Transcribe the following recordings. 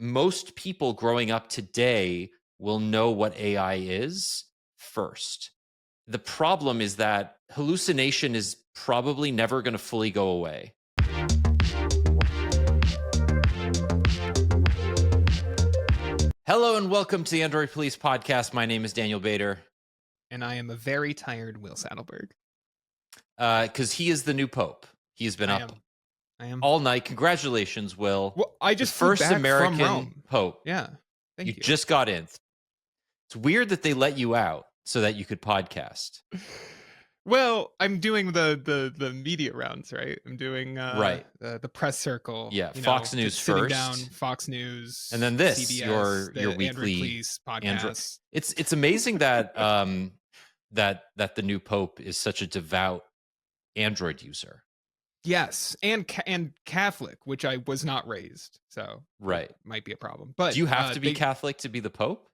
most people growing up today will know what AI is first. The problem is that hallucination is probably never going to fully go away. Hello and welcome to the Android Police Podcast. My name is Daniel Bader. And I am a very tired Will Saddleberg. Because he is the new Pope. He's been up I am. all night. Congratulations, Will. Well, I just the flew first back American from Rome. Pope. Yeah. Thank you. Just got in. It's weird that they let you out so that you could podcast. Well, I'm doing the media rounds, right? I'm doing right. the press circle. Yeah, Fox News first, down, Fox News, and then this CBS, your weekly Android Police podcast. Android. It's amazing that that the new Pope is such a devout Android user. Yes, and Catholic, which I was not raised, so right might be a problem. But do you have to be Catholic to be the Pope?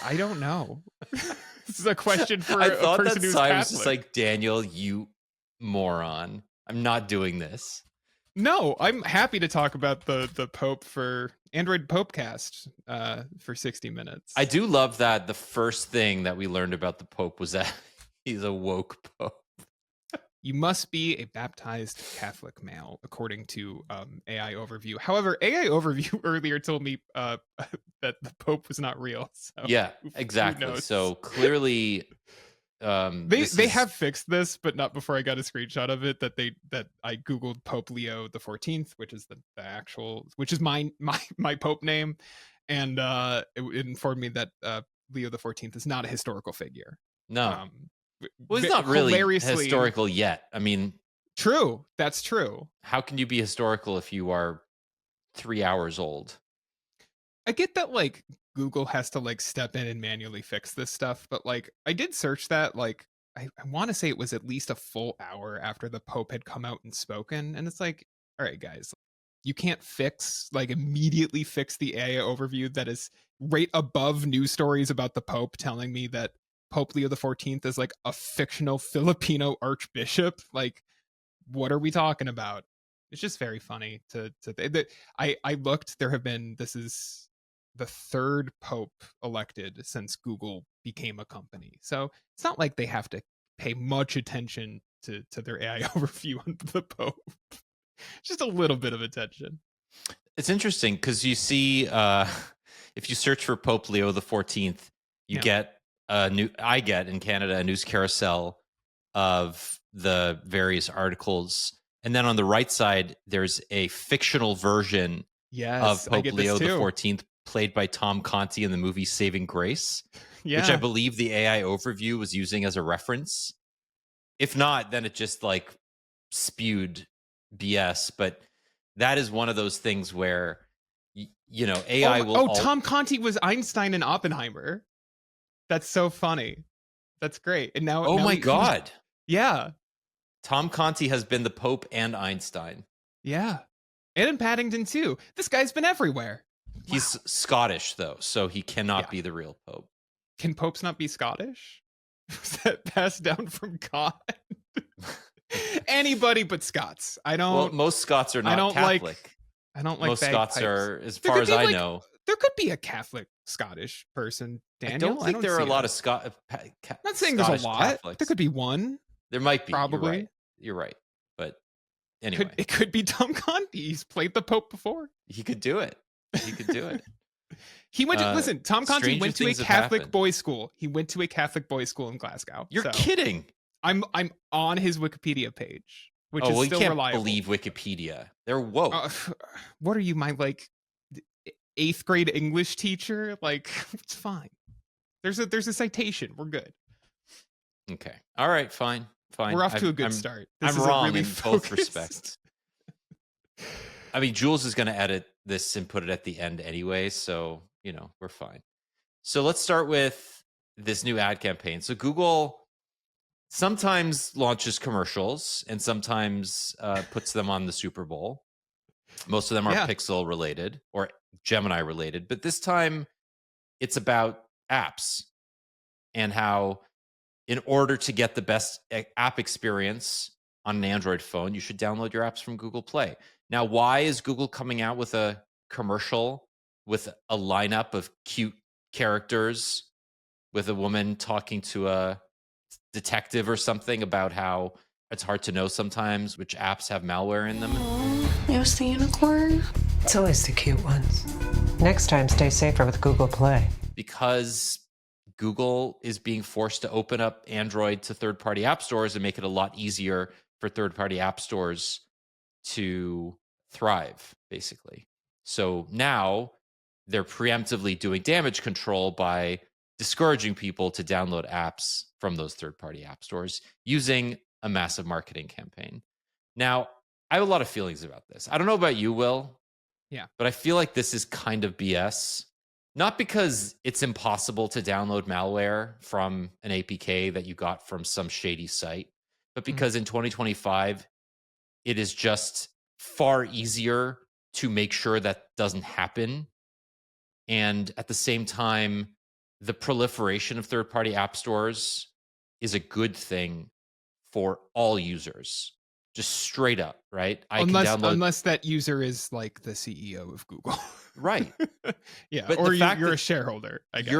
I don't know. This is a question for I a thought person that who's Cy Catholic. was just like, Daniel, you moron. I'm not doing this. No, I'm happy to talk about the Pope for Android Popecast for 60 minutes. I do love that the first thing that we learned about the Pope was that he's a woke Pope. You must be a baptized Catholic male, according to AI Overview. However, AI Overview earlier told me that the Pope was not real. So yeah, exactly. So clearly, they have fixed this, but not before I got a screenshot of it. That I googled Pope Leo the 14th, which is the actual, which is my Pope name, and it informed me that Leo the 14th is not a historical figure. No. Well, it's not really historical yet. I mean, true. That's true. How can you be historical if you are 3 hours old? I get that, like, Google has to like step in and manually fix this stuff, but like I did search that, like I want to say it was at least a full hour after the Pope had come out and spoken, and it's like, all right, guys, you can't immediately fix the AI Overview that is right above news stories about the Pope telling me that Pope Leo the 14th is like a fictional Filipino archbishop. Like, what are we talking about? It's just very funny I looked, this is the third Pope elected since Google became a company. So it's not like they have to pay much attention to their AI Overview on the Pope. Just a little bit of attention. It's interesting because you see, if you search for Pope Leo the 14th, you get I get in Canada a news carousel of the various articles, and then on the right side there's a fictional version of Pope Leo the 14th played by Tom Conti in the movie Saving Grace, which I believe the AI Overview was using as a reference. If not, then it just like spewed BS. But that is one of those things where AI will. Tom Conti was Einstein and Oppenheimer. That's so funny. That's great. And now, my God. Yeah. Tom Conti has been the Pope and Einstein. Yeah. And in Paddington too. This guy's been everywhere. He's Scottish though, so he cannot be the real Pope. Can popes not be Scottish? Was that passed down from God? Anybody but Scots. Most Scots are not Catholic. I don't like most Scots are, as far as I know. There could be a Catholic Scottish person, Daniel. I don't think there are a lot of I'm not saying there's a lot. Catholics. There could be one. There might be. Probably. You're right. But anyway. It could be Tom Conti. He's played the Pope before. He could do it. He went to, listen, Tom Conti went to a Catholic boys' school. He went to a Catholic boys' school in Glasgow. You're kidding. I'm on his Wikipedia page, which is still reliable. You can't believe Wikipedia. They're woke. What are you, my like 8th grade English teacher? Like, it's fine. There's a citation. We're good. Okay. All right. Fine. We're off to a good start. I'm wrong in both respects. I mean, Jules is going to edit this and put it at the end anyway, so we're fine. So let's start with this new ad campaign. So Google sometimes launches commercials and sometimes puts them on the Super Bowl. Most of them are Pixel related or Gemini related, but this time it's about apps and how, in order to get the best app experience, on an Android phone, you should download your apps from Google Play. Now, why is Google coming out with a commercial with a lineup of cute characters with a woman talking to a detective or something about how it's hard to know sometimes which apps have malware in them? Aw, it was the unicorn. It's always the cute ones. Next time, stay safer with Google Play. Because Google is being forced to open up Android to third-party app stores and make it a lot easier for third-party app stores to thrive, basically. So now they're preemptively doing damage control by discouraging people to download apps from those third-party app stores using a massive marketing campaign. Now, I have a lot of feelings about this. I don't know about you, Will, Yeah. but I feel like this is kind of BS. Not because it's impossible to download malware from an APK that you got from some shady site, but because in 2025, it is just far easier to make sure that doesn't happen. And at the same time, the proliferation of third party app stores is a good thing for all users. Just straight up, right? I can download. Unless that user is like the CEO of Google. Right. Yeah, But or the fact you're that a shareholder, I guess.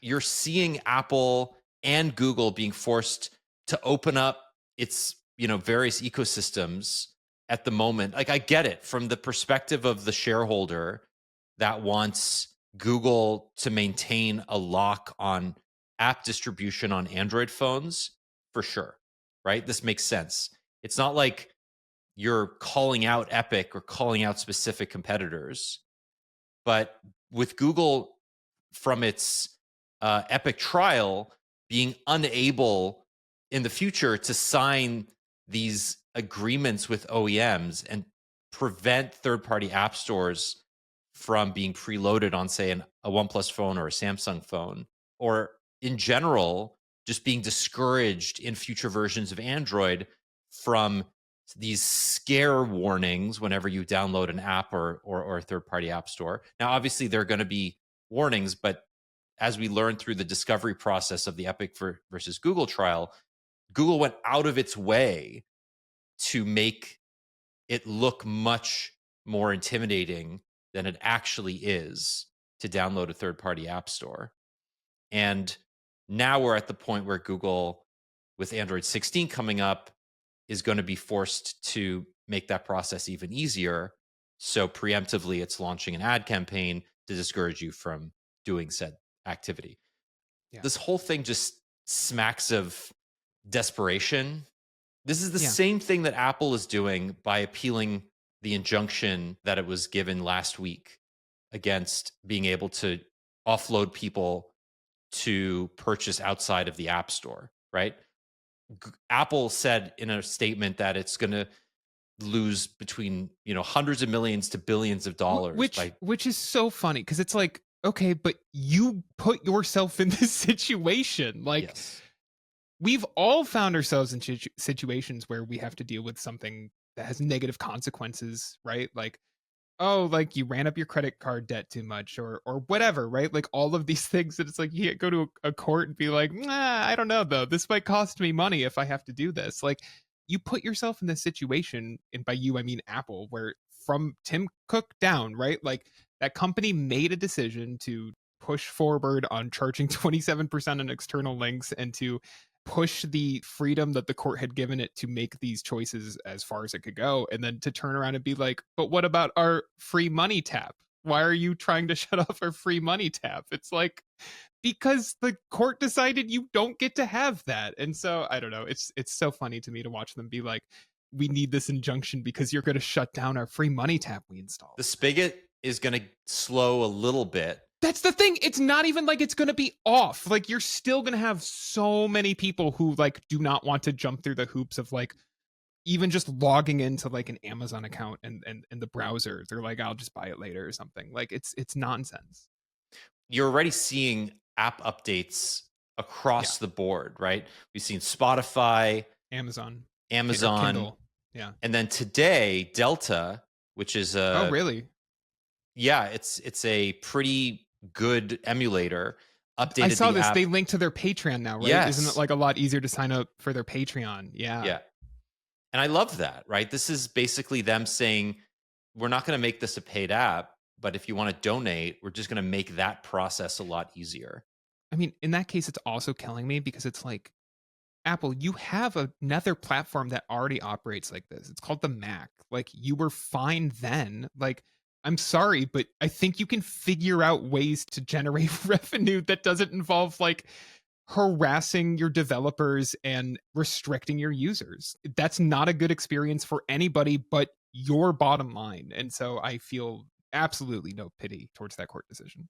you're seeing Apple and Google being forced to open up its, various ecosystems at the moment. Like, I get it from the perspective of the shareholder that wants Google to maintain a lock on app distribution on Android phones, for sure. Right? This makes sense. It's not like you're calling out Epic or calling out specific competitors, but with Google from its Epic trial being unable in the future to sign these agreements with OEMs and prevent third-party app stores from being preloaded on, say, a OnePlus phone or a Samsung phone, or in general, just being discouraged in future versions of Android from these scare warnings whenever you download an app or a third-party app store. Now, obviously, there are going to be warnings, but as we learned through the discovery process of the Epic versus Google trial, Google went out of its way to make it look much more intimidating than it actually is to download a third-party app store. And now we're at the point where Google, with Android 16 coming up, is going to be forced to make that process even easier. So preemptively, it's launching an ad campaign to discourage you from doing said activity. Yeah. This whole thing just smacks of desperation. This is the Yeah. same thing that Apple is doing by appealing the injunction that it was given last week against being able to offload people to purchase outside of the App Store, right? Apple said in a statement that it's going to lose between, hundreds of millions to billions of dollars by Which is so funny because it's like, okay, but you put yourself in this situation. Like, yes. we've all found ourselves in situations where we have to deal with something that has negative consequences, right? Like, oh, like you ran up your credit card debt too much or whatever, right? Like all of these things that it's like you can't go to a court and be like, nah, I don't know though. This might cost me money if I have to do this. Like, you put yourself in this situation, and by you I mean Apple, where from Tim Cook down, right? Like, that company made a decision to push forward on charging 27% on external links and to push the freedom that the court had given it to make these choices as far as it could go, and then to turn around and be like, but what about our free money tap? Why are you trying to shut off our free money tap? It's like, because the court decided you don't get to have that. And so I don't know, it's so funny to me to watch them be like, we need this injunction because you're going to shut down our free money tap we installed. The spigot is going to slow a little bit. That's the thing. It's not even like it's going to be off. Like, you're still going to have so many people who like do not want to jump through the hoops of like even just logging into like an Amazon account and the browser. They're like, I'll just buy it later or something. Like, it's nonsense. You're already seeing app updates across the board, right? We've seen Spotify, Amazon, Kindle. Yeah. And then today, Delta, which is oh, really? Yeah, it's a pretty good emulator. Updated I saw the this. app. They link to their Patreon now, right? Yes. Isn't it like a lot easier to sign up for their Patreon? Yeah. Yeah. And I love that, right? This is basically them saying, we're not going to make this a paid app, but if you want to donate, we're just going to make that process a lot easier. I mean, in that case, it's also killing me because it's like, Apple, you have another platform that already operates like this. It's called the Mac. Like, you were fine then. Like, I'm sorry, but I think you can figure out ways to generate revenue that doesn't involve like harassing your developers and restricting your users. That's not a good experience for anybody but your bottom line. And so I feel absolutely no pity towards that court decision.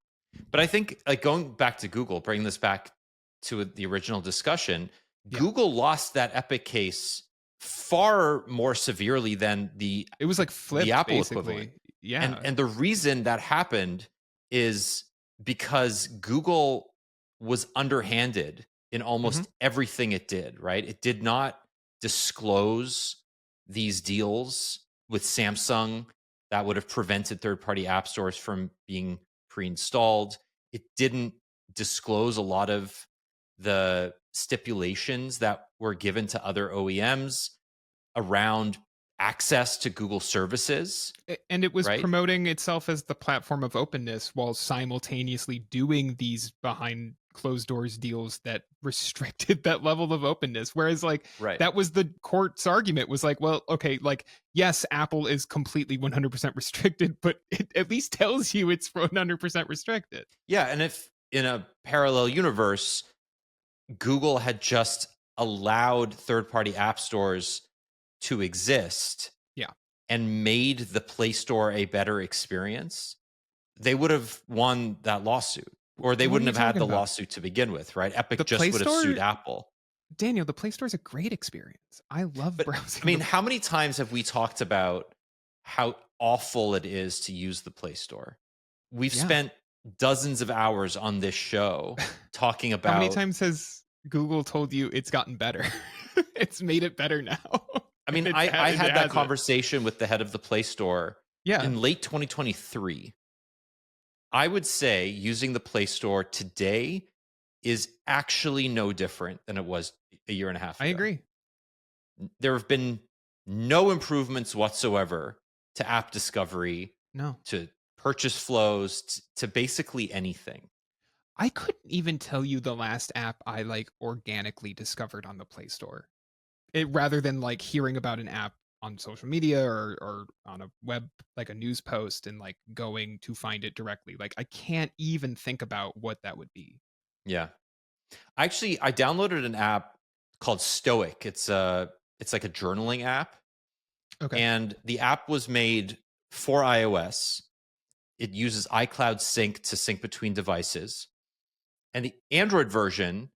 But I think, like, going back to Google, bringing this back to the original discussion, Yeah. Google lost that Epic case far more severely than It was like flipped, the Apple basically. equivalent. Yeah. And the reason that happened is because Google was underhanded in almost everything it did, right? It did not disclose these deals with Samsung that would have prevented third-party app stores from being pre-installed. It didn't disclose a lot of the stipulations that were given to other OEMs around access to Google services. And it was right? promoting itself as the platform of openness while simultaneously doing these behind closed doors deals that restricted that level of openness. Whereas like Right. that was the court's argument was like, well, okay, like yes, Apple is completely 100% restricted, but it at least tells you it's 100% restricted. Yeah, and if in a parallel universe, Google had just allowed third-party app stores to exist, Yeah. and made the Play Store a better experience, they would have won that lawsuit, or they What are wouldn't you have had talking the about? lawsuit to begin with, right? Epic The just Play would have Store, sued Apple. Daniel, the Play Store is a great experience. I love But browsing. I mean, how many times have we talked about how awful it is to use the Play Store? We've Yeah. spent dozens of hours on this show talking about How many times has Google told you it's gotten better? It's made it better now. I mean, It I it had that hasn't. conversation with the head of the Play Store Yeah. in late 2023. I would say using the Play Store today is actually no different than it was a year and a half ago. I agree. There have been no improvements whatsoever to app discovery, No. to purchase flows, to basically anything. I couldn't even tell you the last app I like organically discovered on the Play Store. It rather than like hearing about an app on social media or on a web like a news post and like going to find it directly. Like I can't even think about what that would be. Yeah. I downloaded an app called Stoic. It's like a journaling app. Okay. And the app was made for iOS. It uses iCloud Sync to sync between devices. And the Android version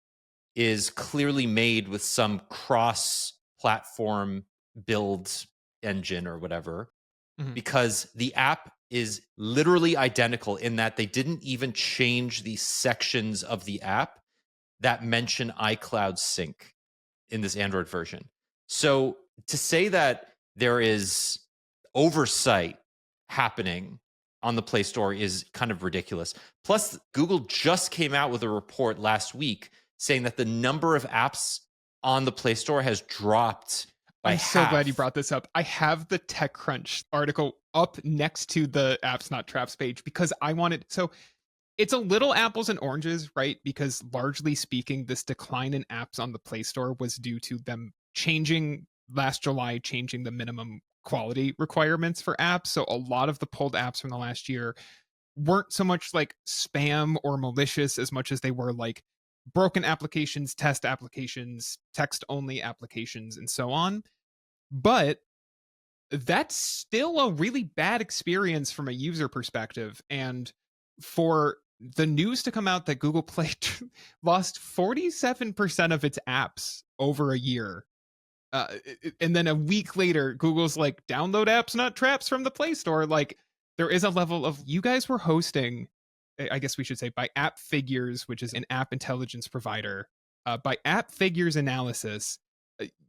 is clearly made with some cross-platform build engine or whatever, because the app is literally identical in that they didn't even change the sections of the app that mention iCloud Sync in this Android version. So to say that there is oversight happening on the Play Store is kind of ridiculous. Plus, Google just came out with a report last week saying that the number of apps on the Play Store has dropped by I'm so half. glad you brought this up. I have the TechCrunch article up next to the Apps Not Traps page because I wanted. So it's a little apples and oranges, right? Because largely speaking, this decline in apps on the Play Store was due to them changing last July, changing the minimum quality requirements for apps. So a lot of the pulled apps from the last year weren't so much like spam or malicious as much as they were like broken applications, test applications, text only applications, and so on. But that's still a really bad experience from a user perspective. And for the news to come out that Google Play lost 47% of its apps over a year. And then a week later, Google's like, download apps, not traps from the Play Store. Like, there is a level of, you guys were hosting, I guess we should say, by App Figures, which is an app intelligence provider, by App Figures analysis,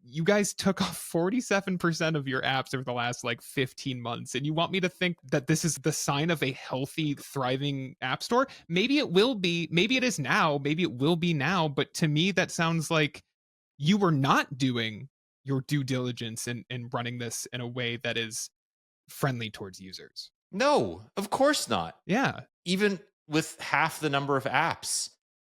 you guys took off 47% of your apps over the last like 15 months. And you want me to think that this is the sign of a healthy, thriving app store? Maybe it will be. Maybe it is now. Maybe it will be now. But to me, that sounds like you were not doing your due diligence in running this in a way that is friendly towards users. No, of course not. Yeah. Even with half the number of apps,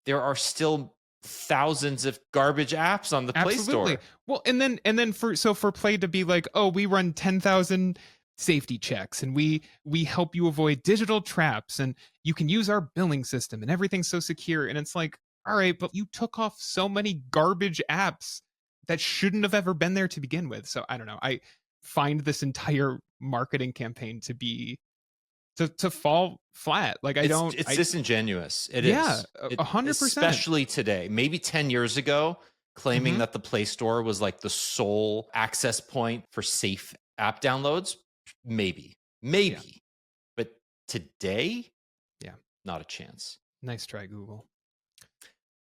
there are still thousands of garbage apps on the Play Absolutely. Store. Well, and then for Play to be like, oh, we run 10,000 safety checks and we help you avoid digital traps and you can use our billing system and everything's so secure. And it's like, all right, but you took off so many garbage apps that shouldn't have ever been there to begin with. So I don't know. I find this entire marketing campaign to be to fall flat. Like It's disingenuous. It yeah, is. 100%. Especially today. Maybe 10 years ago, claiming Mhm. that the Play Store was like the sole access point for safe app downloads. Maybe. But today, Yeah. not a chance. Nice try, Google.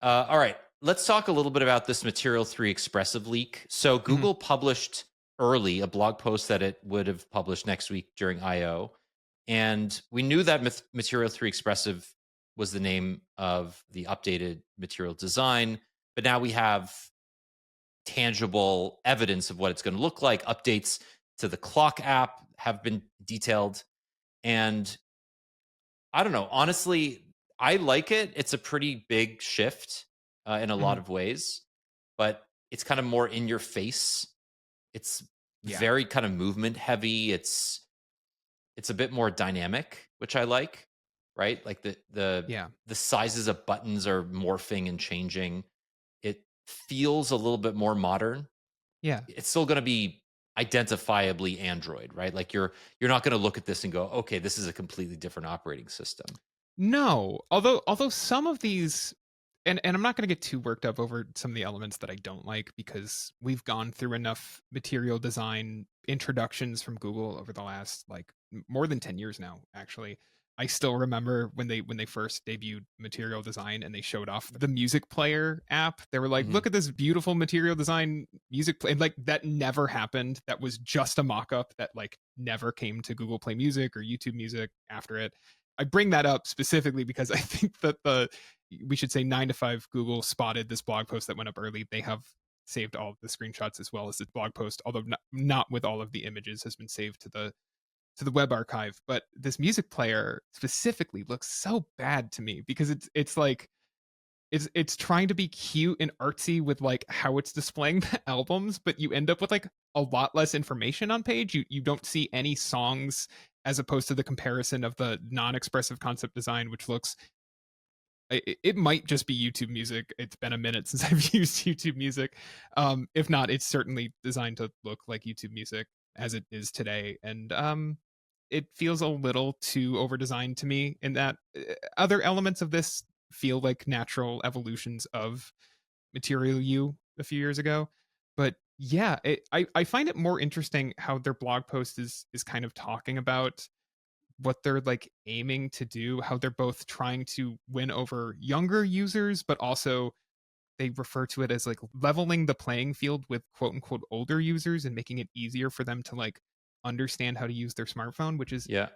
All right, let's talk a little bit about this Material 3 Expressive leak. So Google published early a blog post that it would have published next week during I/O, and we knew that Material 3 Expressive was the name of the updated material design, but now we have tangible evidence of what it's going to look like. Updates to the clock app have been detailed, and I don't know. Honestly, I like it. It's a pretty big shift in a lot of ways, but it's kind of more in your face. It's Yeah. very kind of movement heavy. It's a bit more dynamic, which I like. Right, like Yeah. the sizes of buttons are morphing and changing. It feels a little bit more modern. Yeah. It's still going to be identifiably Android, right? Like you're not going to look at this and go, okay, this is a completely different operating system. No, although some of these, and I'm not going to get too worked up over some of the elements that I don't like because we've gone through enough material design introductions from Google over the last like more than 10 years now, actually. I still remember when they first debuted material design and they showed off the music player app. They were like, Mhm. "Look at this beautiful material design music play." And like that never happened. That was just a mock-up that like never came to Google Play Music or YouTube Music after it. I bring that up specifically because I think that we should say 9 to 5 Google spotted this blog post that went up early. They have saved all of the screenshots as well as the blog post, although not with all of the images has been saved to the web archive. But this music player specifically looks so bad to me because it's like it's trying to be cute and artsy with like how it's displaying the albums, but you end up with like a lot less information on page. You don't see any songs as opposed to the comparison of the non-expressive concept design, which looks it might just be YouTube Music. It's been a minute since I've used YouTube Music. If not, it's certainly designed to look like YouTube Music as it is today. And it feels a little too over designed to me in that other elements of this feel like natural evolutions of Material U a few years ago. But yeah, I find it more interesting how their blog post is kind of talking about what they're like aiming to do, how they're both trying to win over younger users, but also they refer to it as like leveling the playing field with quote unquote older users and making it easier for them to like understand how to use their smartphone, Yeah.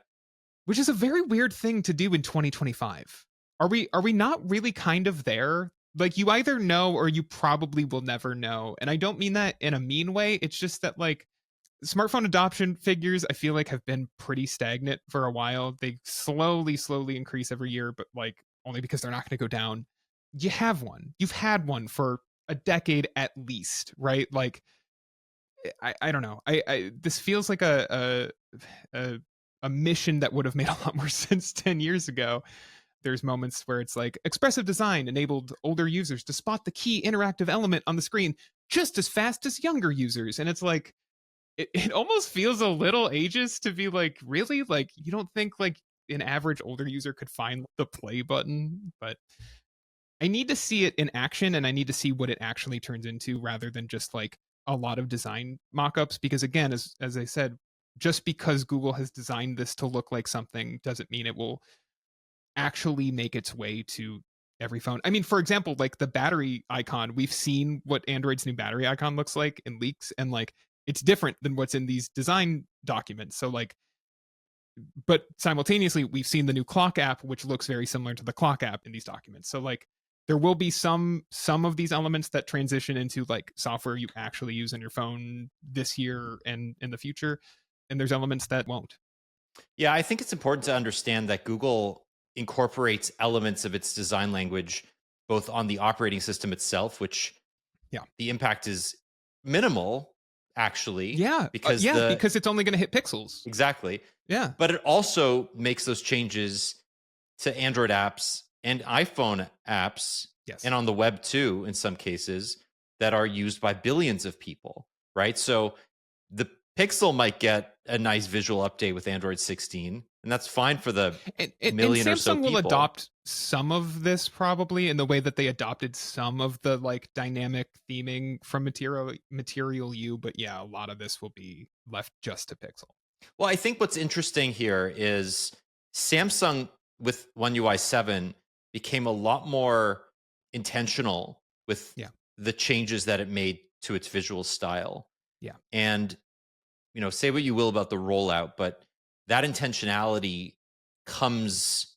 which is a very weird thing to do in 2025. Are we not really kind of there? Like you either know or you probably will never know. And I don't mean that in a mean way. It's just that like smartphone adoption figures I feel like have been pretty stagnant for a while. They slowly increase every year, but like only because they're not going to go down. You have one. You've had one for a decade at least, right? Like I don't know. I this feels like a mission that would have made a lot more sense 10 years ago. There's moments where it's like expressive design enabled older users to spot the key interactive element on the screen just as fast as younger users. And it's like it almost feels a little ageist to be like, really? Like you don't think like an average older user could find the play button? But I need to see it in action and I need to see what it actually turns into rather than just like a lot of design mock-ups because again as I said, just because Google has designed this to look like something doesn't mean it will actually make its way to every phone. I mean, for example, like the battery icon, we've seen what Android's new battery icon looks like in leaks and like it's different than what's in these design documents. So like but simultaneously we've seen the new clock app which looks very similar to the clock app in these documents. So like there will be some of these elements that transition into like software you actually use on your phone this year and in the future, and there's elements that won't. Yeah, I think it's important to understand that Google incorporates elements of its design language both on the operating system itself, which Yeah. the impact is minimal, actually, because because it's only going to hit pixels. exactly. Yeah. But it also makes those changes to Android apps and iPhone apps, Yes. and on the web too, in some cases, that are used by billions of people, right? So the Pixel might get a nice visual update with Android 16, and that's fine for the and million Samsung or so will people. adopt some of this probably in the way that they adopted some of the like dynamic theming from Material U, but yeah, a lot of this will be left just to Pixel. Well, I think what's interesting here is Samsung with One UI 7 became a lot more intentional with the changes that it made to its visual style. Yeah. And, say what you will about the rollout, but that intentionality comes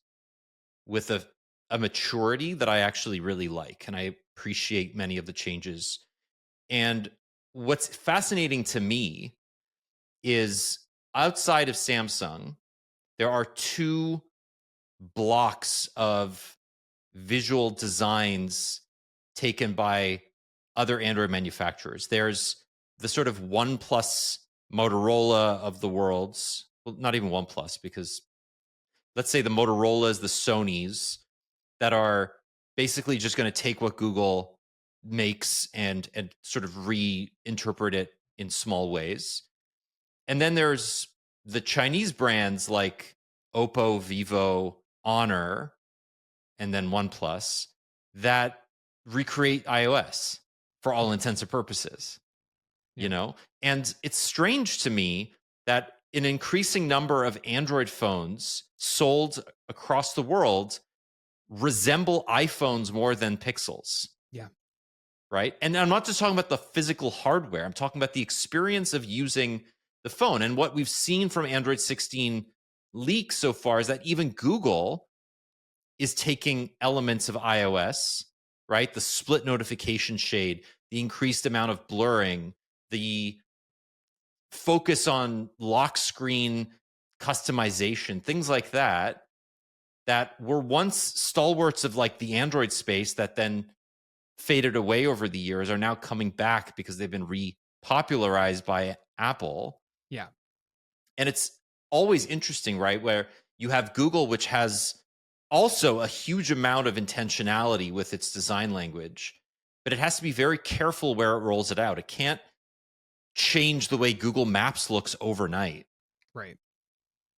with a maturity that I actually really like. And I appreciate many of the changes. And what's fascinating to me is outside of Samsung, there are two blocks of visual designs taken by other Android manufacturers. There's the sort of OnePlus Motorola of the worlds. Well, not even OnePlus, because let's say the Motorola's, the Sony's, that are basically just going to take what Google makes and sort of reinterpret it in small ways. And then there's the Chinese brands like Oppo, Vivo, Honor, and then OnePlus that recreate iOS for all intents and purposes, And it's strange to me that an increasing number of Android phones sold across the world resemble iPhones more than Pixels. Yeah. Right. And I'm not just talking about the physical hardware. I'm talking about the experience of using the phone. And what we've seen from Android 16 leaks so far is that even Google is taking elements of iOS, right? The split notification shade, the increased amount of blurring, the focus on lock screen customization, things like that were once stalwarts of like the Android space that then faded away over the years are now coming back because they've been repopularized by Apple. Yeah. And it's always interesting, right? Where you have Google, which has also a huge amount of intentionality with its design language, but it has to be very careful where it rolls it out. It can't change the way Google Maps looks overnight. Right.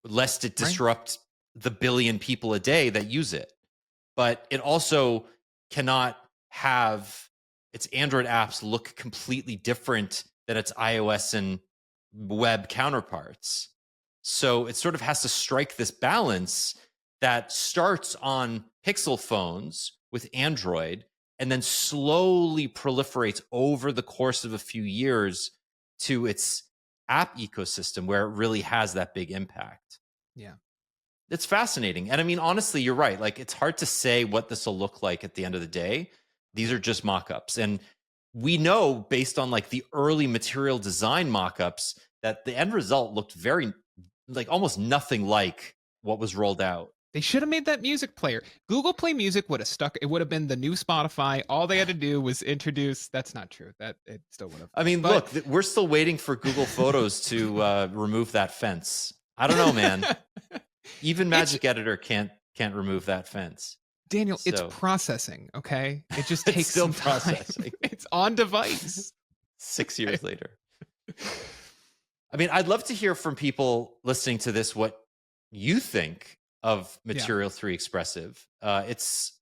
Lest it disrupt the billion people a day that use it. But it also cannot have its Android apps look completely different than its iOS and web counterparts. So it sort of has to strike this balance that starts on Pixel phones with Android and then slowly proliferates over the course of a few years to its app ecosystem where it really has that big impact. Yeah. It's fascinating. And I mean, honestly, you're right. Like, it's hard to say what this will look like at the end of the day. These are just mock-ups. And we know based on like the early material design mock-ups that the end result looked very like almost nothing like what was rolled out. They should have made that music player. Google Play Music would have stuck. It would have been the new Spotify. All they had to do was introduce. That's not true. That it still would have. I mean, look, we're still waiting for Google Photos to remove that fence. I don't know, man. Even Magic Editor can't remove that fence. Daniel, it's processing. Okay, it just takes still some time. processing. It's on device. 6 years later. I mean, I'd love to hear from people listening to this what you think of Material 3 Expressive. It's,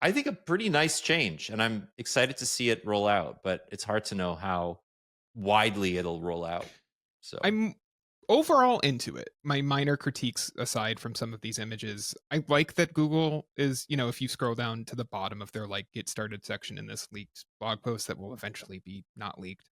I think, a pretty nice change, and I'm excited to see it roll out, but it's hard to know how widely it'll roll out. So I'm overall into it. My minor critiques aside from some of these images, I like that Google is, if you scroll down to the bottom of their like get started section in this leaked blog post that will eventually be not leaked,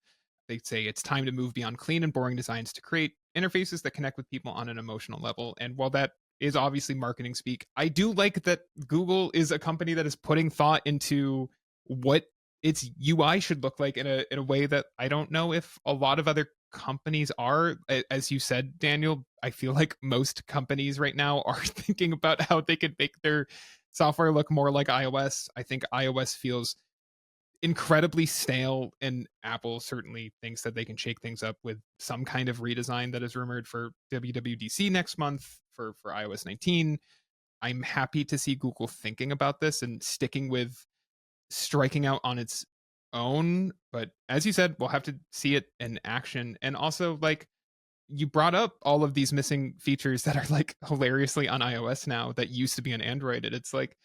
they say it's time to move beyond clean and boring designs to create interfaces that connect with people on an emotional level. And while that is obviously marketing speak. I do like that Google is a company that is putting thought into what its UI should look like in a way that I don't know if a lot of other companies are. As you said, Daniel, I feel like most companies right now are thinking about how they could make their software look more like iOS. I think iOS feels incredibly stale, and Apple certainly thinks that they can shake things up with some kind of redesign that is rumored for WWDC next month for iOS 19. I'm happy to see Google thinking about this and sticking with striking out on its own, but as you said, we'll have to see it in action. And also, like, you brought up all of these missing features that are like hilariously on iOS now that used to be on Android. And it's like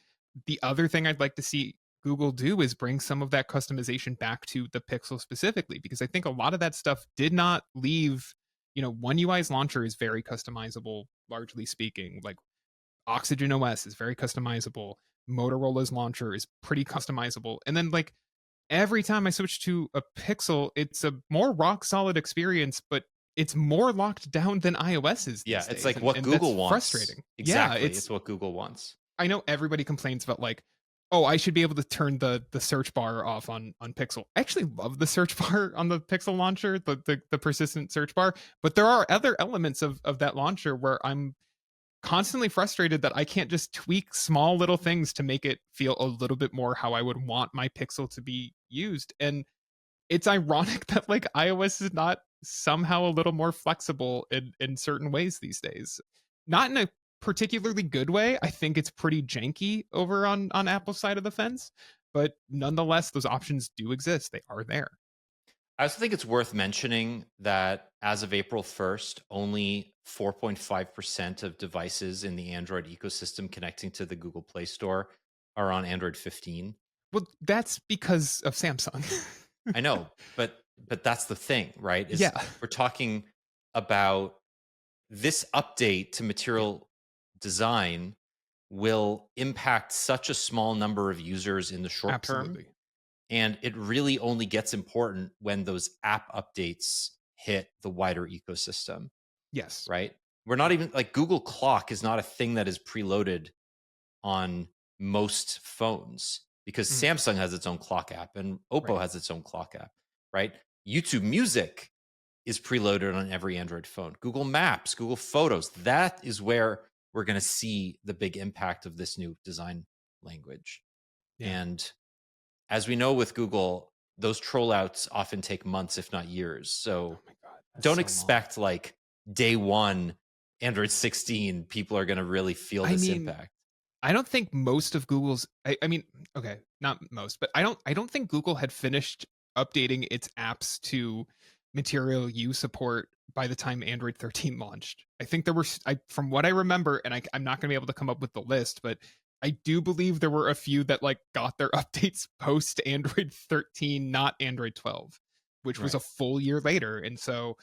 the other thing I'd like to see Google do is bring some of that customization back to the Pixel specifically, because I think a lot of that stuff did not leave. One UI's launcher is very customizable, largely speaking. Like Oxygen OS is very customizable. Motorola's launcher is pretty customizable. And then, like, every time I switch to a Pixel, it's a more rock solid experience, but it's more locked down than iOS is Yeah, these it's days. like what and Google that's wants. frustrating. Exactly. Yeah, It's what Google wants. I know everybody complains about, like, oh, I should be able to turn the search bar off on Pixel. I actually love the search bar on the Pixel launcher, the persistent search bar, but there are other elements of that launcher where I'm constantly frustrated that I can't just tweak small little things to make it feel a little bit more how I would want my Pixel to be used. And it's ironic that like iOS is not somehow a little more flexible in certain ways these days. Not in a particularly good way. I think it's pretty janky over on Apple's side of the fence, but nonetheless, those options do exist. They are there. I also think it's worth mentioning that as of April 1st, only 4.5% of devices in the Android ecosystem connecting to the Google Play Store are on Android 15. Well, that's because of Samsung. I know, but that's the thing, right? Is Yeah. we're talking about this update to material design will impact such a small number of users in the short term. Absolutely. And it really only gets important when those app updates hit the wider ecosystem, Yes. right? We're not even like Google Clock is not a thing that is preloaded on most phones because Samsung has its own clock app and Oppo has its own clock app, right? YouTube Music is preloaded on every Android phone. Google Maps, Google Photos, that is where we're going to see the big impact of this new design language. Yeah. And as we know with Google, those troll outs often take months, if not years. So don't expect like day one, Android 16, people are going to really feel this impact. I don't think most of Google's I mean, okay, not most, but I don't think Google had finished updating its apps to Material U support by the time Android 13 launched. I think there were from what I remember, and I'm not going to be able to come up with the list, but I do believe there were a few that like got their updates post Android 13, not Android 12, which was a full year later. And so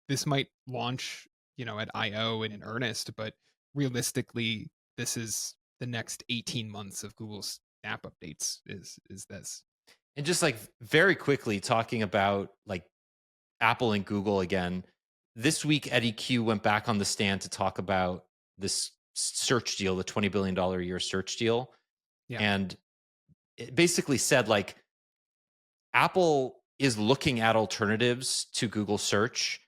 this might launch, at I/O and in earnest, but realistically, this is the next 18 months of Google's app updates is this. And just like very quickly talking about like Apple and Google again, this week Eddie Q went back on the stand to talk about this search deal, the $20 billion a year search deal. Yeah. And it basically said like Apple is looking at alternatives to Google search,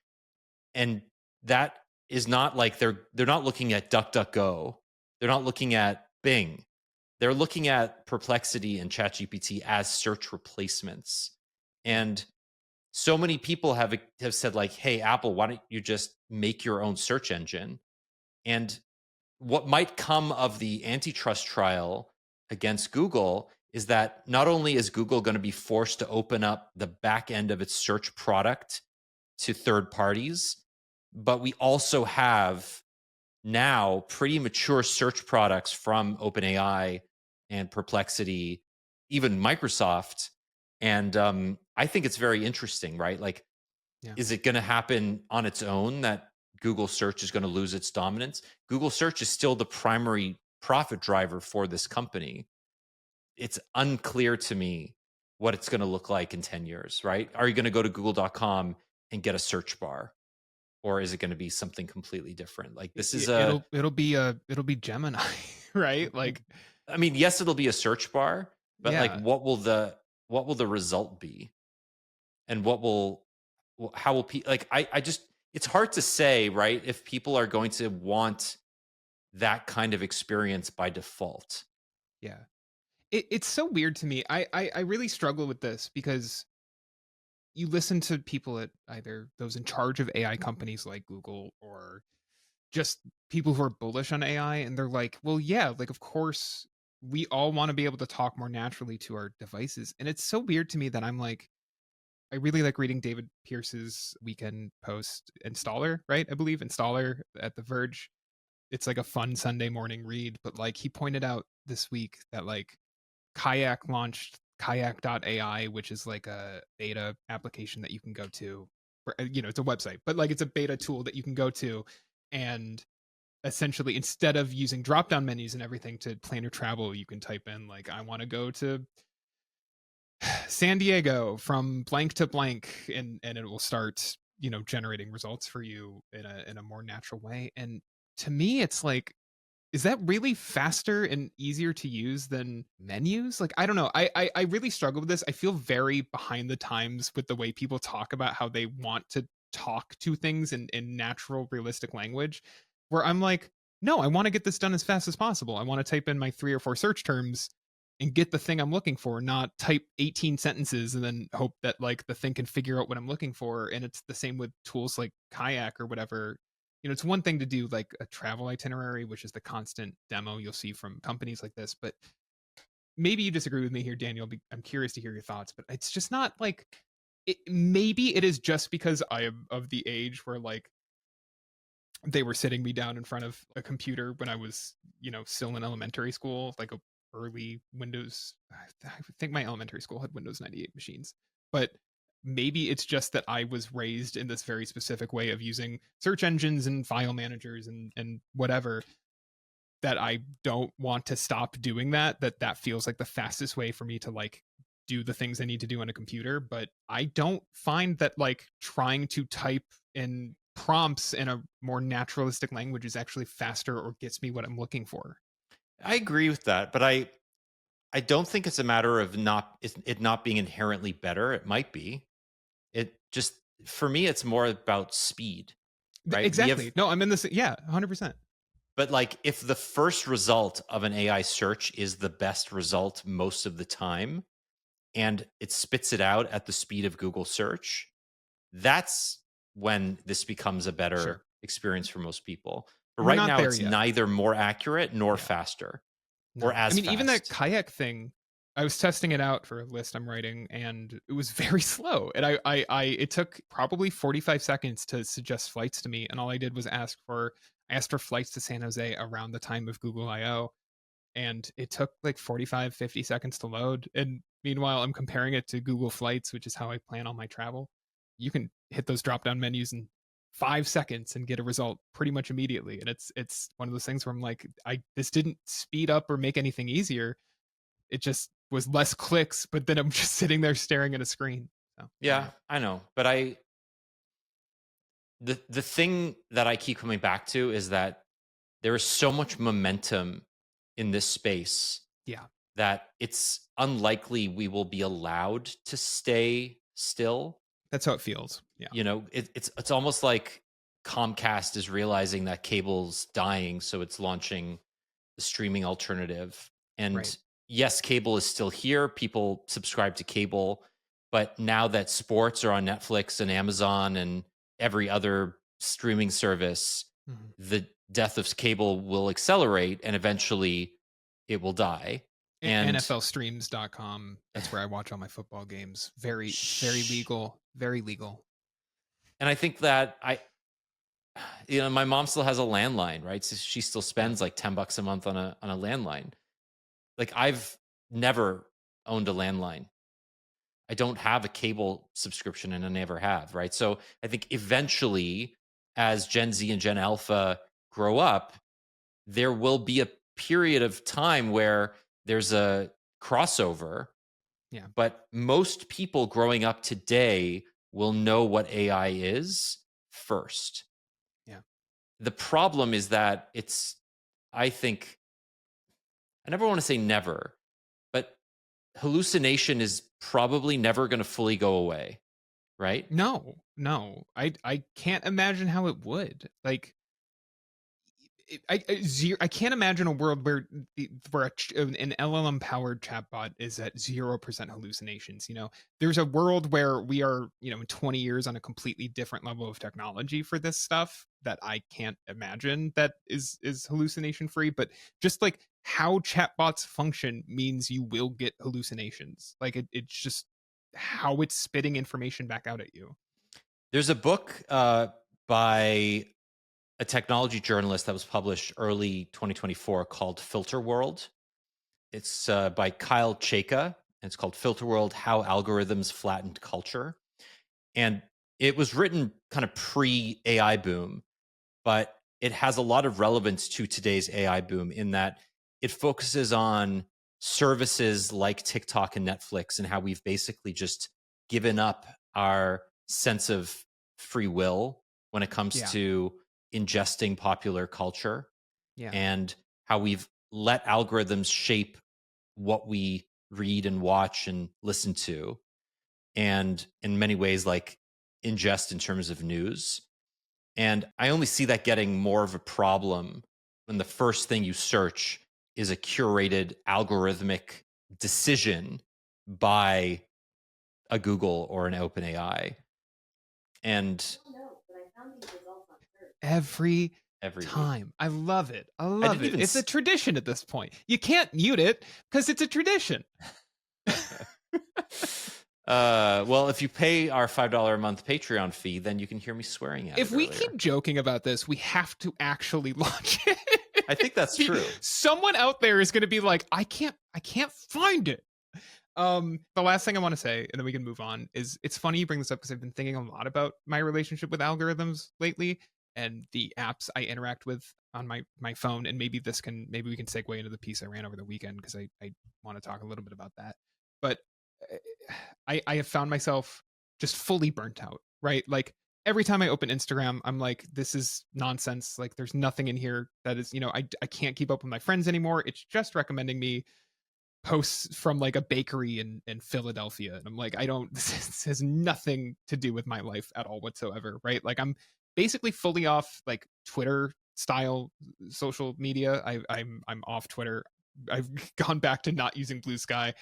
and that is not like they're not looking at DuckDuckGo. They're not looking at Bing. They're looking at Perplexity and ChatGPT as search replacements. And so many people have said like, hey, Apple, why don't you just make your own search engine? And what might come of the antitrust trial against Google is that not only is Google going to be forced to open up the back end of its search product to third parties, but we also have now pretty mature search products from OpenAI and Perplexity, even Microsoft. And I think it's very interesting, right? Like, is it going to happen on its own that Google search is going to lose its dominance? Google search is still the primary profit driver for this company. It's unclear to me what it's going to look like in 10 years, right? Are you going to go to google.com and get a search bar? or is it going to be something completely different? Like this is it'll be Gemini, right? Like, I mean, yes, it'll be a search bar, but like yeah, what will the result be? And how will people like I just it's hard to say, right? If people are going to want that kind of experience by default. yeah. It's so weird to me. I really struggle with this because you listen to people at either those in charge of AI companies like Google or just people who are bullish on AI, and they're like, well, yeah, like, of course, we all want to be able to talk more naturally to our devices. And it's so weird to me that I'm like, I really like reading David Pierce's Weekend Post Installer, right? I believe Installer at The Verge. It's like a fun Sunday morning read, but like he pointed out this week that like Kayak launched kayak.ai, which is like a beta application that you can go to. It's a website, but like it's a beta tool that you can go to, and essentially instead of using drop down menus and everything to plan your travel, you can type in like, I want to go to San Diego from blank to blank, and it will start generating results for you in a more natural way. And to me it's like, is that really faster and easier to use than menus? Like, I don't know. I really struggle with this. I feel very behind the times with the way people talk about how they want to talk to things in natural, realistic language, where I'm like, no, I want to get this done as fast as possible. I want to type in my 3 or 4 search terms and get the thing I'm looking for, not type 18 sentences and then hope that like the thing can figure out what I'm looking for. And it's the same with tools like Kayak or whatever. It's one thing to do like a travel itinerary, which is the constant demo you'll see from companies like this, but maybe you disagree with me here, Daniel. I'm curious to hear your thoughts, but it's just not like maybe it is just because I am of the age where like they were sitting me down in front of a computer when I was, still in elementary school, like a early Windows. I think my elementary school had Windows 98 machines, but maybe it's just that I was raised in this very specific way of using search engines and file managers and whatever, that I don't want to stop doing that feels like the fastest way for me to like do the things I need to do on a computer. But I don't find that like trying to type in prompts in a more naturalistic language is actually faster or gets me what I'm looking for. I agree with that, but I don't think it's a matter of it not being inherently better. It might be. It just for me, it's more about speed, right? Exactly. No, I'm in this. Yeah, 100%. But like if the first result of an AI search is the best result most of the time, and it spits it out at the speed of Google search, that's when this becomes a better Sure. experience for most people. But We're right not now, there it's yet. neither more accurate nor Yeah. faster No. or as I mean, fast. even that Kayak thing, I was testing it out for a list I'm writing, and it was very slow. And it took probably 45 seconds to suggest flights to me, and all I did was I asked for flights to San Jose around the time of Google I/O, and it took like 45, 50 seconds to load. And meanwhile, I'm comparing it to Google Flights, which is how I plan all my travel. You can hit those drop down menus in 5 seconds and get a result pretty much immediately. And it's one of those things where I'm like, this didn't speed up or make anything easier. It just was less clicks, but then I'm just sitting there staring at a screen. So, Yeah, I know. But the thing that I keep coming back to is that there is so much momentum in this space yeah, that it's unlikely we will be allowed to stay still. that's how it feels. Yeah. It's almost like Comcast is realizing that cable's dying, so it's launching the streaming alternative. And Right. yes, cable is still here. People subscribe to cable, but now that sports are on Netflix and Amazon and every other streaming service, Mhm. the death of cable will accelerate and eventually it will die. And NFLstreams.com. That's where I watch all my football games. Very, very legal. Very legal. and I think that my mom still has a landline, right? So she still spends like $10 a month on a landline. Like I've never owned a landline. I don't have a cable subscription and I never have, right? So I think eventually as Gen Z and Gen Alpha grow up, there will be a period of time where there's a crossover. Yeah. But most people growing up today will know what AI is first. The problem is that I think, I never want to say never, but hallucination is probably never going to fully go away, right? No, I can't imagine how it would. Like, I can't imagine a world where an LLM powered chatbot is at 0% hallucinations. There's a world where we are, in 20 years on a completely different level of technology for this stuff that I can't imagine that is hallucination free. But just like how chatbots function means you will get hallucinations. Like it's just how it's spitting information back out at you. There's a book by a technology journalist that was published early 2024 called Filter World. It's by Kyle Chayka, and it's called Filter World: How Algorithms Flattened Culture. And it was written kind of pre-AI boom, but it has a lot of relevance to today's AI boom in that it focuses on services like TikTok and Netflix and how we've basically just given up our sense of free will when it comes Yeah. to ingesting popular culture, Yeah. and how we've let algorithms shape what we read and watch and listen to, and in many ways like ingest in terms of news. And I only see that getting more of a problem when the first thing you search is a curated algorithmic decision by a Google or an OpenAI. And Every every time. week. I love it. I didn't love it. even It's a tradition at this point. You can't mute it because it's a tradition. Well, if you pay our $5 a month Patreon fee, then you can hear me swearing at If it we earlier. keep joking about this, we have to actually launch it. I think that's true. Someone out there is going to be like, I can't find it. The last thing I want to say, and then we can move on, is it's funny you bring this up because I've been thinking a lot about my relationship with algorithms lately and the apps I interact with on my phone. And maybe we can segue into the piece I ran over the weekend because I want to talk a little bit about that. But I have found myself just fully burnt out, right? Like every time I open Instagram, I'm like, this is nonsense. Like there's nothing in here that is, I can't keep up with my friends anymore. It's just recommending me posts from like a bakery in Philadelphia. And I'm like, this has nothing to do with my life at all whatsoever, right? Like I'm basically fully off like Twitter style social media. I'm off Twitter. I've gone back to not using Blue Sky.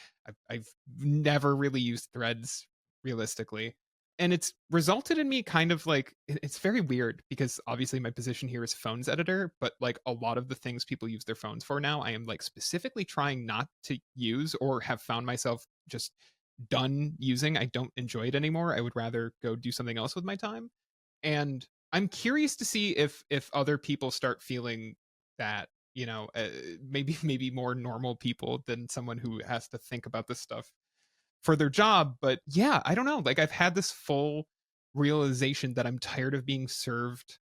I've never really used Threads realistically. And it's resulted in me kind of like, it's very weird because obviously my position here is phones editor, but like a lot of the things people use their phones for now, I am like specifically trying not to use or have found myself just done using. I don't enjoy it anymore. I would rather go do something else with my time. And I'm curious to see if other people start feeling that, maybe more normal people than someone who has to think about this stuff for their job. But yeah, I don't know. Like I've had this full realization that I'm tired of being served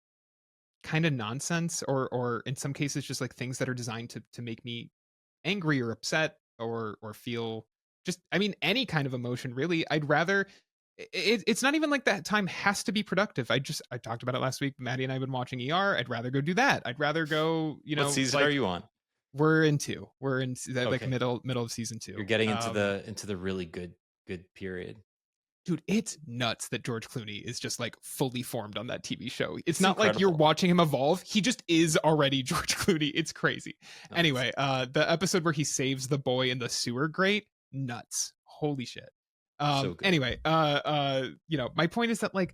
kind of nonsense or in some cases just like things that are designed to make me angry or upset or feel just, I mean, any kind of emotion really. I'd rather it's not even like that time has to be productive. I talked about it last week. Maddie and I have been watching I'd rather go do that. I'd rather go, What season like, are you on? we're in two. We're in like Okay. middle of season 2. You're getting into the really good period. Dude, it's nuts that George Clooney is just like fully formed on that TV show. It's not incredible. like you're watching him evolve. He just is already George Clooney. It's crazy. No, Anyway, the episode where he saves the boy in the sewer grate, nuts. Holy shit. So good. Anyway, my point is that like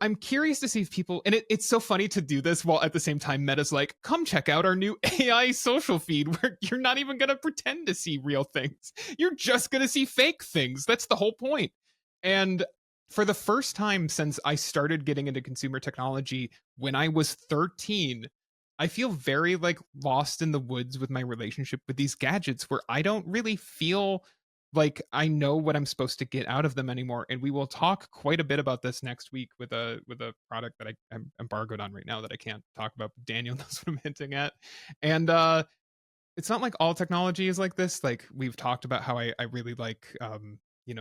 I'm curious to see if people, and it's so funny to do this while at the same time Meta's like, come check out our new AI social feed where you're not even going to pretend to see real things. You're just going to see fake things. That's the whole point. And for the first time since I started getting into consumer technology when I was 13, I feel very like lost in the woods with my relationship with these gadgets where I don't really feel like I know what I'm supposed to get out of them anymore. And we will talk quite a bit about this next week with a product that I'm embargoed on right now that I can't talk about. But Daniel knows what I'm hinting at. And it's not like all technology is like this. Like we've talked about how I really like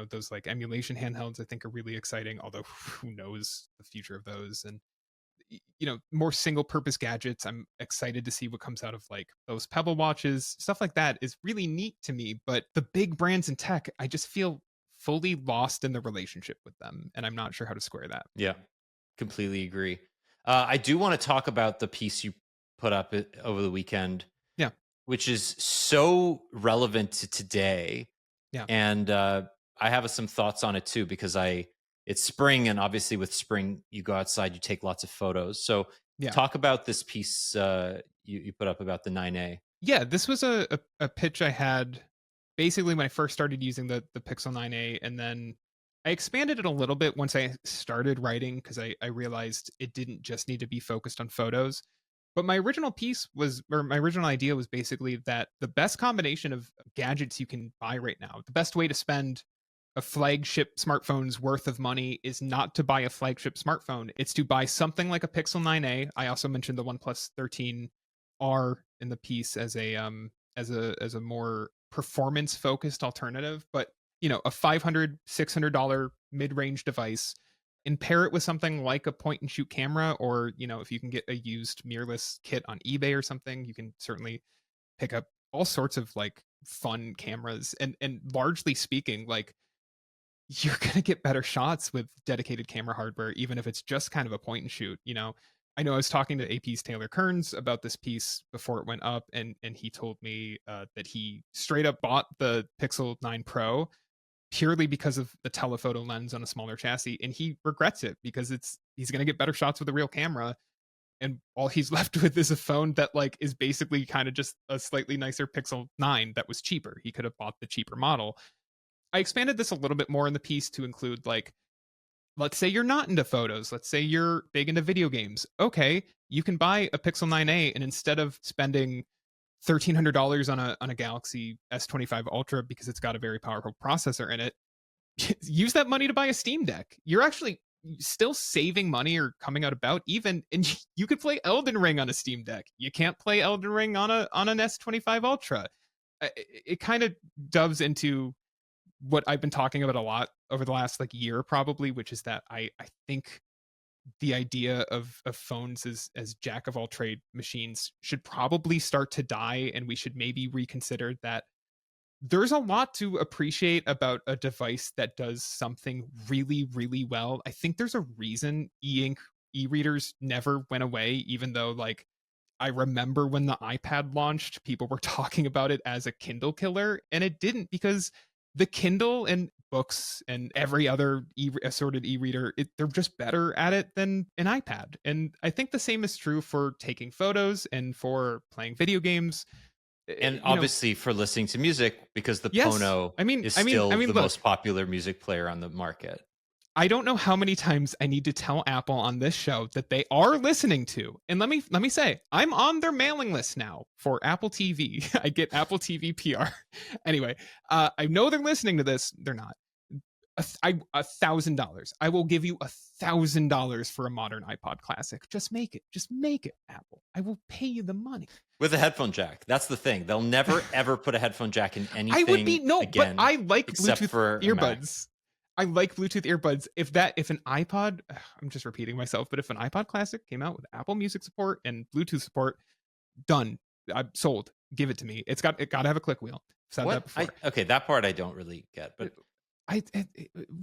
those like emulation handhelds I think are really exciting, although who knows the future of those. And more single purpose gadgets. I'm excited to see what comes out of like those Pebble watches. Stuff like that is really neat to me, but the big brands in tech, I just feel fully lost in the relationship with them, and I'm not sure how to square that. Yeah, completely agree. I do want to talk about the piece you put up over the weekend, Yeah. which is so relevant to today. Yeah. And I have some thoughts on it too, because it's spring, and obviously with spring, you go outside, you take lots of photos. So Yeah. talk about this piece you put up about the 9A. Yeah, this was a pitch I had basically when I first started using the Pixel 9a, and then I expanded it a little bit once I started writing because I realized it didn't just need to be focused on photos. But my original piece was, or my original idea was basically that the best combination of gadgets you can buy right now, the best way to spend a flagship smartphone's worth of money is not to buy a flagship smartphone. It's to buy something like a Pixel 9a. I also mentioned the OnePlus 13R in the piece as a more performance focused alternative, but a $500-$600 mid-range device, and pair it with something like a point and shoot camera, or if you can get a used mirrorless kit on eBay or something, you can certainly pick up all sorts of like fun cameras, and largely speaking, like, you're going to get better shots with dedicated camera hardware, even if it's just kind of a point and shoot. I know I was talking to AP's Taylor Kearns about this piece before it went up, and he told me that he straight up bought the Pixel 9 Pro purely because of the telephoto lens on a smaller chassis, and he regrets it because he's going to get better shots with a real camera, and all he's left with is a phone that like is basically kind of just a slightly nicer Pixel 9 that was cheaper. He could have bought the cheaper model. I expanded this a little bit more in the piece to include, like, let's say you're not into photos. Let's say you're big into video games. Okay, you can buy a Pixel 9a, and instead of spending $1,300 on a Galaxy S25 Ultra because it's got a very powerful processor in it, use that money to buy a Steam Deck. You're actually still saving money or coming out about even, and you could play Elden Ring on a Steam Deck. You can't play Elden Ring on an S25 Ultra. It kind of doves into what I've been talking about a lot over the last like year, probably, which is that I think the idea of phones as jack of all trade machines should probably start to die, and we should maybe reconsider that there's a lot to appreciate about a device that does something really, really well. I think there's a reason e-ink e-readers never went away, even though, like, I remember when the iPad launched, people were talking about it as a Kindle killer, and it didn't, because the Kindle and books and every other assorted e-reader, they're just better at it than an iPad. And I think the same is true for taking photos and for playing video games. And obviously for listening to music, because the Yes. Pono I mean, is still the look, most popular music player on the market. I don't know how many times I need to tell Apple on this show that they are listening to. And let me say, I'm on their mailing list now for Apple TV. I get Apple TV PR. Anyway, I know they're listening to this. They're not. $1,000. I will give you $1,000 for a modern iPod Classic. Just make it. Just make it, Apple. I will pay you the money. With a headphone jack. That's the thing. They'll never ever put a headphone jack in anything. I would be again, but I like except Bluetooth for earbuds. I like Bluetooth earbuds. If an iPod, I'm just repeating myself, but if an iPod Classic came out with Apple Music support and Bluetooth support, done. I'm sold. Give it to me. It got to have a click wheel. I've said that before. Okay, that part I don't really get, but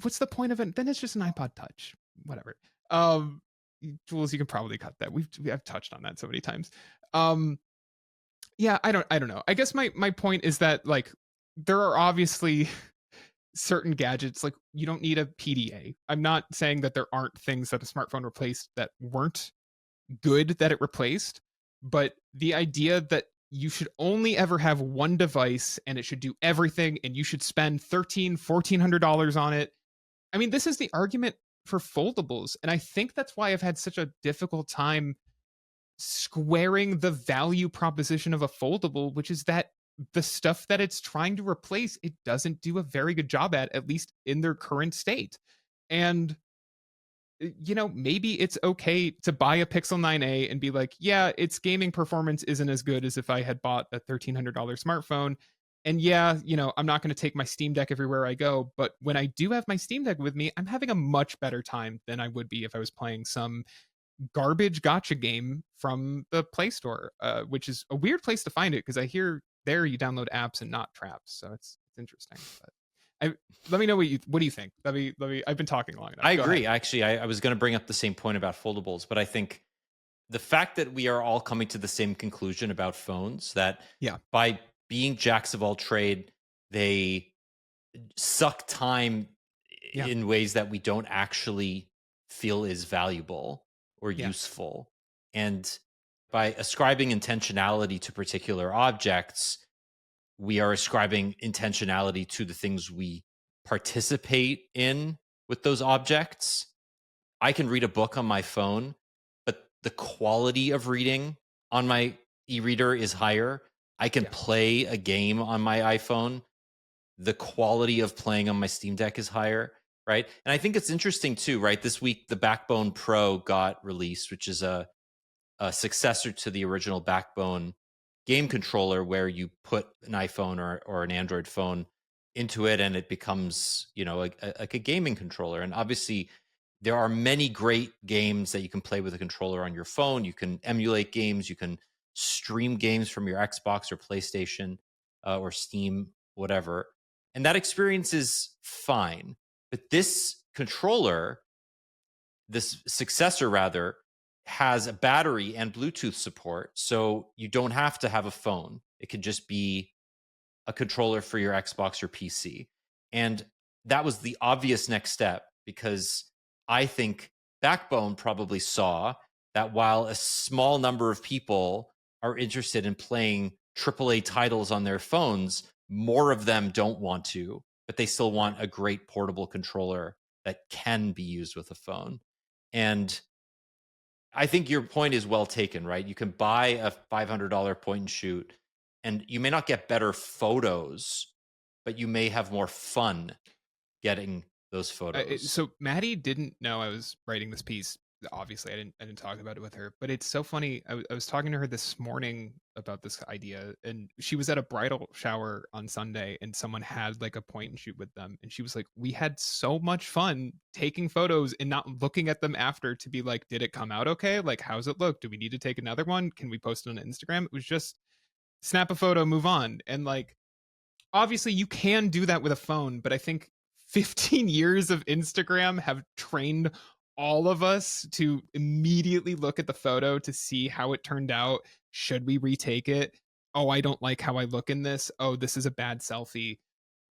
what's the point of it? Then it's just an iPod Touch. Whatever. Jules, you can probably cut that. I've touched on that so many times. Yeah, I don't know. I guess my point is that, like, there are obviously certain gadgets, like, you don't need a PDA. I'm not saying that there aren't things that a smartphone replaced that weren't good that it replaced, but the idea that you should only ever have one device and it should do everything and you should spend $1,400 on it. I mean, this is the argument for foldables, and I think that's why I've had such a difficult time squaring the value proposition of a foldable, which is that the stuff that it's trying to replace, it doesn't do a very good job at least in their current state. And maybe it's okay to buy a Pixel 9a and be like, yeah, its gaming performance isn't as good as if I had bought a $1,300 smartphone. And yeah, I'm not going to take my Steam Deck everywhere I go, but when I do have my Steam Deck with me, I'm having a much better time than I would be if I was playing some garbage gotcha game from the Play Store, which is a weird place to find it because I hear there you download apps and not traps. So it's interesting. But let me know what do you think? Let me. I've been talking long enough. I Go agree. ahead. Actually, I was going to bring up the same point about foldables, but I think the fact that we are all coming to the same conclusion about phones, that Yeah. by being jacks of all trade, they suck time Yeah. in ways that we don't actually feel is valuable or Yeah. useful. And by ascribing intentionality to particular objects, we are ascribing intentionality to the things we participate in with those objects. I can read a book on my phone, but the quality of reading on my e-reader is higher. I can Yeah. play a game on my iPhone. The quality of playing on my Steam Deck is higher, right? And I think it's interesting too, right? This week, the Backbone Pro got released, which is a successor to the original Backbone game controller, where you put an iPhone or an Android phone into it, and it becomes, like a gaming controller. And obviously, there are many great games that you can play with a controller on your phone. You can emulate games. You can stream games from your Xbox or PlayStation or Steam, whatever. And that experience is fine. But this controller, this successor rather, has a battery and Bluetooth support. So you don't have to have a phone. It could just be a controller for your Xbox or PC. And that was the obvious next step, because I think Backbone probably saw that while a small number of people are interested in playing AAA titles on their phones, more of them don't want to, but they still want a great portable controller that can be used with a phone. And I think your point is well taken, right? You can buy a $500 point and shoot, and you may not get better photos, but you may have more fun getting those photos. So Maddie didn't know I was writing this piece. Obviously, I didn't talk about it with her, but it's so funny. I was talking to her this morning about this idea, and she was at a bridal shower on Sunday, and someone had like a point and shoot with them, and she was like, "We had so much fun taking photos and not looking at them after to be like, did it come out okay? Like, how's it look? Do we need to take another one? Can we post it on Instagram?" It was just snap a photo, move on, and like obviously you can do that with a phone, but I think 15 years of Instagram have trained all of us to immediately look at the photo to see how it turned out. Should we retake it? Oh, I don't like how I look in this. Oh, this is a bad selfie.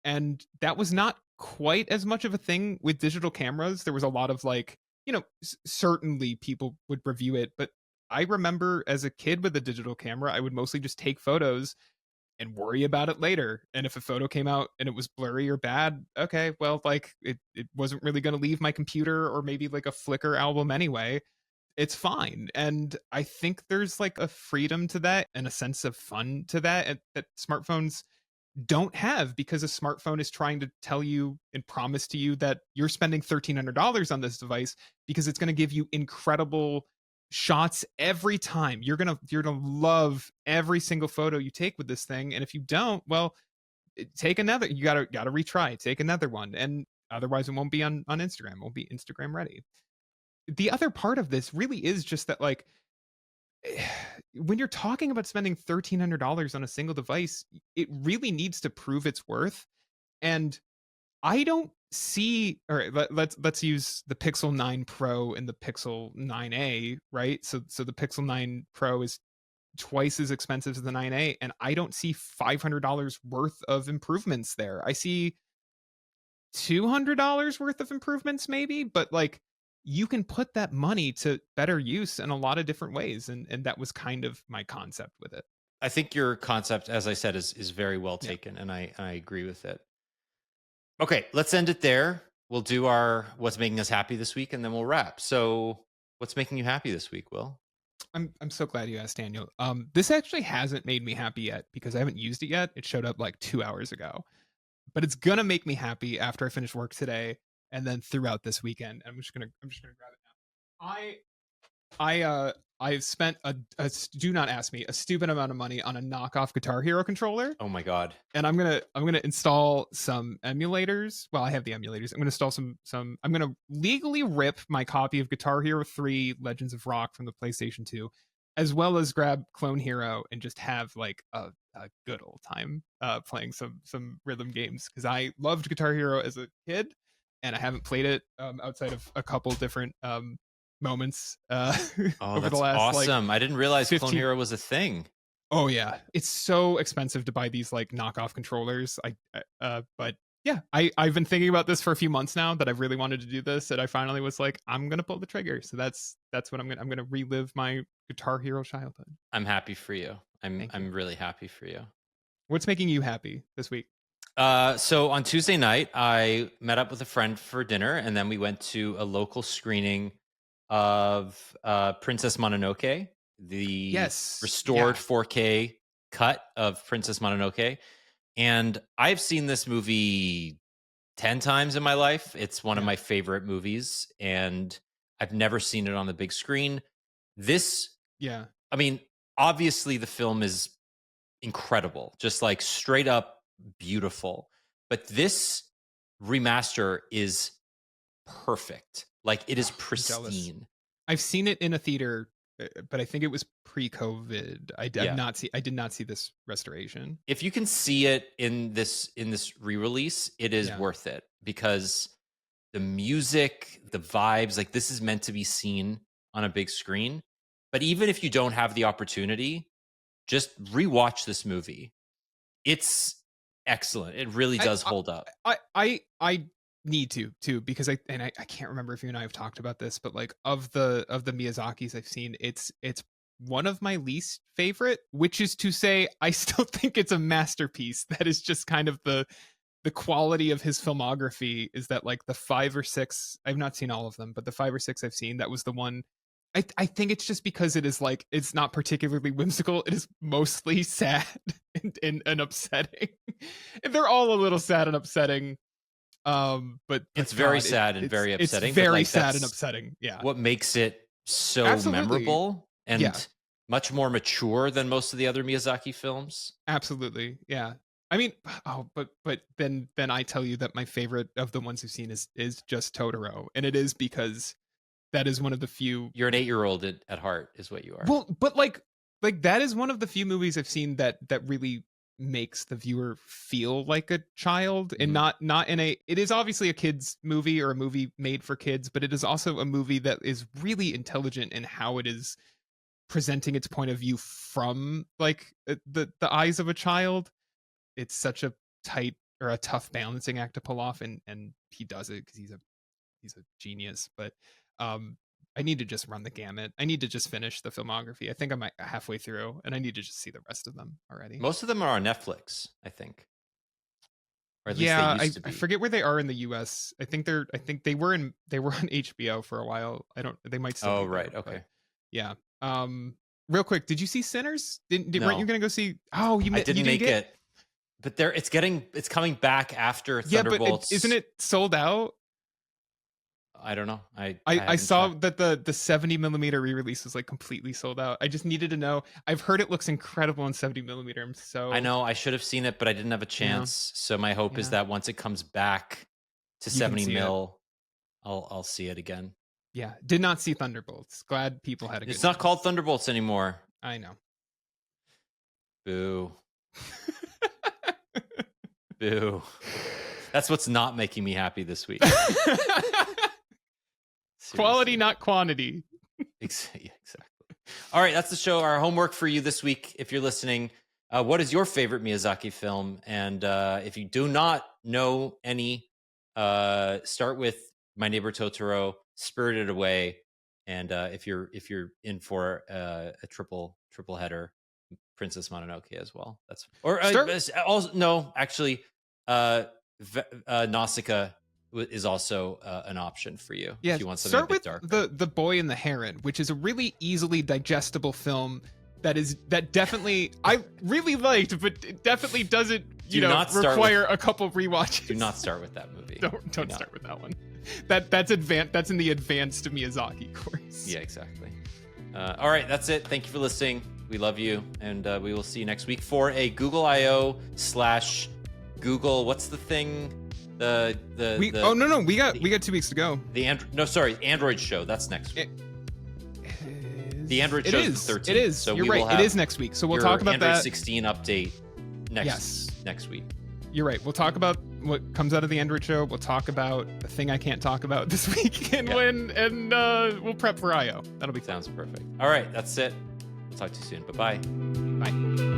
And that was not quite as much of a thing with digital cameras. There was a lot of like, certainly people would review it, but I remember as a kid with a digital camera, I would mostly just take photos and worry about it later. And if a photo came out and it was blurry or bad, okay, well, like it wasn't really going to leave my computer or maybe like a Flickr album anyway. It's fine. And I think there's like a freedom to that and a sense of fun to that that smartphones don't have, because a smartphone is trying to tell you and promise to you that you're spending $1,300 on this device because it's going to give you incredible shots every time. You're gonna love every single photo you take with this thing, and if you don't, well, take another. You gotta retry. Take another one, and otherwise it won't be on Instagram. It won't be Instagram ready. The other part of this really is just that like when you're talking about spending $1,300 on a single device, it really needs to prove its worth. And I don't see, or let's use the Pixel 9 Pro and the Pixel 9a, right? So the Pixel 9 Pro is twice as expensive as the 9a, and I don't see $500 worth of improvements there. I see $200 worth of improvements maybe, but like you can put that money to better use in a lot of different ways, and that was kind of my concept with it. I think your concept, as I said, is very well Yeah. taken, and I agree with it. Okay, let's end it there. We'll do our what's making us happy this week, and then we'll wrap. So, what's making you happy this week, Will? I'm so glad you asked, Daniel. This actually hasn't made me happy yet because I haven't used it yet. It showed up like 2 hours ago, but it's gonna make me happy after I finish work today and then throughout this weekend. I'm just gonna grab it now. I've spent do not ask me, a stupid amount of money on a knockoff Guitar Hero controller, Oh my god. and I'm gonna install some emulators. Well, I have the emulators. I'm gonna install some. I'm gonna legally rip my copy of Guitar Hero 3 Legends of Rock from the PlayStation 2, as well as grab Clone Hero and just have like a good old time playing some rhythm games, because I loved Guitar Hero as a kid, and I haven't played it outside of a couple different moments Oh, over that's the last awesome. I didn't realize 15 Clone Hero was a thing. Oh yeah, it's so expensive to buy these like knockoff controllers. But yeah, I've been thinking about this for a few months now, that I've really wanted to do this, and I finally was like, I'm gonna pull the trigger. So that's what I'm gonna relive my Guitar Hero childhood. I'm happy for you. Thank you. I'm really happy for you. What's making you happy this week? So on Tuesday night, I met up with a friend for dinner, and then we went to a local screening of Princess Mononoke, the restored 4K cut of Princess Mononoke. And I've seen this movie 10 times in my life. It's one of my favorite movies, and I've never seen it on the big screen. I mean, obviously the film is incredible, just like straight up beautiful. But this remaster is perfect. Like, it is pristine. I've seen it in a theater, but I think it was pre-COVID. I did not see this restoration. If you can see it in this re-release, it is worth it, because the music, the vibes, like, this is meant to be seen on a big screen. But even if you don't have the opportunity, just rewatch this movie. It's excellent. It really does hold up. I need to too, because I can't remember if you and I have talked about this, but like of the Miyazakis I've seen, it's one of my least favorite, which is to say I still think it's a masterpiece. That is just kind of the quality of his filmography, is that like the 5 or 6, I've not seen all of them, but the 5 or 6 I've seen, that was the one. I think it's just because it is like, it's not particularly whimsical. It is mostly sad and upsetting. And they're all a little sad and upsetting. But it's very sad and very upsetting. It's very sad and upsetting. Yeah. What makes it so Absolutely. memorable and much more mature than most of the other Miyazaki films. Absolutely. Yeah. I mean, but then I tell you that my favorite of the ones I've seen is just Totoro, and it is because that is one of the few. You're an 8-year-old at heart, is what you are. Well, but like that is one of the few movies I've seen that really makes the viewer feel like a child, and not in a. It is obviously a kids movie, or a movie made for kids, but it is also a movie that is really intelligent in how it is presenting its point of view from like the eyes of a child. It's such a tight, or a tough balancing act to pull off, and he does it because he's a genius. But I need to just run the gamut. I need to just finish the filmography. I think I'm halfway through, and I need to just see the rest of them already. Most of them are on Netflix, I think. Or at least they used to be. I forget where they are in the US. I think they were on HBO for a while. They might still Oh, be right. there, Okay. Yeah. Real quick, did you see Sinners? No. Weren't you going to go see? Oh, I didn't make it. But it's coming back after Thunderbolts. But isn't it sold out? I don't know. I saw that the 70 millimeter re-release was like completely sold out. I just needed to know. I've heard it looks incredible in 70 millimeter. I know I should have seen it, but I didn't have a chance. So my hope is that once it comes back to 70 mil, I'll see it again. Yeah, did not see Thunderbolts. Glad people had a good It's not called Thunderbolts anymore. I know. Boo. Boo. That's what's not making me happy this week. Quality, not quantity. Exactly. All right, that's the show. Our homework for you this week, if you're listening, what is your favorite Miyazaki film? And if you do not know any, start with My Neighbor Totoro, Spirited Away, and if you're in for a triple header, Princess Mononoke as well. That's Nausicaa is also an option for you if you want something a bit darker. Start with the Boy and the Heron, which is a really easily digestible film that definitely I really liked, but it definitely doesn't require a couple rewatches. Do not start with that movie. Don't start with that one. That's in the advanced Miyazaki course. Yeah, exactly. All right, that's it. Thank you for listening. We love you, and we will see you next week for a Google I/O / Google. What's the thing? Oh no, we got 2 weeks to go. Android show. That's next week. The Android show is the 13th. It is. So You're we right. will have It is next week. So we'll talk about Android that. 16 update next week. You're right. We'll talk about what comes out of the Android show. We'll talk about the thing I can't talk about this week, and we'll prep for I/O. That'll be Sounds perfect. All right, that's it. We'll talk to you soon. Bye-bye. Bye.